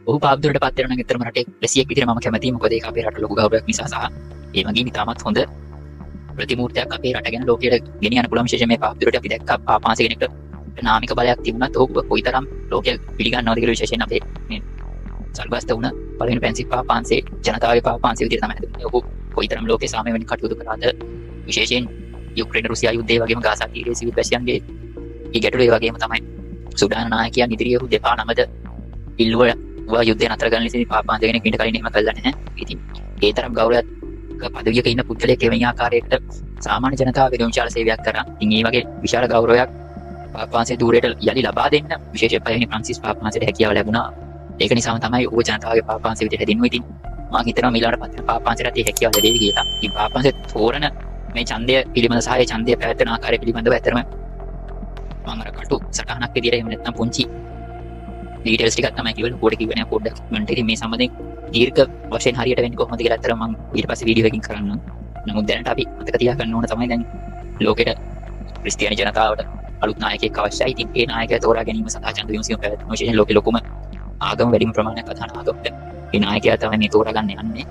ඔහු පාපදුරට පත් වෙනවා නම් ඇත්තටම රටේ ප්‍රසියක් විදිහට මම කැමතියි. මොකද ඒක අපේ රට ලොකු ගෞරවයක් නිසා සහ ඒ වගේම ඉතාමත් හොඳ ප්‍රතිමූර්තියක් අපේ රට ගැන ලෝකයට ගෙනියන්න පුළුවන්. විශේෂයෙන් මේ පාපදුරට අපි දැක්කා පාපාංශ කෙනෙක්ට නාමික බලයක් තිබුණත් ඔහු කොයිතරම් ලෝකයේ පිළිගන්නවද කියලා. විශේෂයෙන් අපේ මේ සල්බස්ත වුණ පළවෙනි පැන්සිල් පාපාංශයේ ජනතාවගේ පාපාංශය විදිහට තමයි හඳුන්වන්නේ. ඔහු කොයිතරම් ලෝකයේ සාමය වෙන කටයුතු කරාද. විශේෂයෙන් යුක්‍රේන රුසියා යුද්ධය වගේම ගාසා තීරයේ සිවිල් වැසියන්ගේ ඒ ගැටලු ඒ වගේම තමයි සුඩාන නායකයන් ඉදිරියේ ඔහු දෙපා නමද ඉල්ලුවා යුද්ධය නතර කරන්න ලෙස පාපාංශ කෙනෙක් ඊට කලින් එහෙම කළා නැහැ. ඉතින් ඒ තරම් ගෞරවයක් පදවියක ඉන්න පුද්ගලයෙක් එවැනි ආකාරයකට සාමාන්‍ය ජනතාව වෙනුවෙන් විශාල සේවයක් කරා. ඉතින් මේ වගේ විශාල ගෞරවයක් පාපාංශයේ ධූරයට යලි ලබා දෙන්න විශේෂයෙන් පළවෙනි ෆ්‍රාන්සිස් පාපාංශයට හැකියාව ලැබුණා. ඒක නිසාම තමයි ඌ ජනතාවගේ පාපාංශය විදිහට හැදින්නුවේ. ඉතින් මම හිතනවා මීළඟට පත් වෙන පාපාංශයට ඒ හැකියාව ලැබෙවි කියලා. ඉතින් පාපාංශයේ තෝරන මේ ඡන්දය පිළිබඳ සහ ඒ ඡන්දය පැවැත්වෙන ආකාරය පිළිබඳව ඇත්තටම මම අර කටු සටහනක් විදිහට එහෙම නැත්නම් පුංචි ඩීටේල්ස් ටිකක් තමයි කිව්වේ. පොඩි කිව්වේ නෑ පොඩ්ඩක් කමෙන්ට් එකේ මේ සම්බන්ධයෙන් දීර්ඝ වශයෙන් හරියට වෙන්නේ කොහොමද කියලා ඇත්තටම මම ඊට පස්සේ වීඩියෝ එකකින් කරන්නම්. නමුත් දැනට අපි මතක තියාගන්න ඕන තමයි දැන් ලෝකෙට ක්‍රිස්තියානි ජනතාවට අලුත් නායකයෙක් අවශ්‍යයි. ඉතින් ඒ නායකයා තෝරා ගැනීම සඳහා ඡන්ද විමසීම පැවැත්වෙනවා. විශේෂයෙන් ලෝකෙ ලොකුම ආගම වැඩිම ප්‍රමාණයක් අදහන ආගමට ඒ නායකයා තමයි මේ තෝරා ගන්න යන්නේ.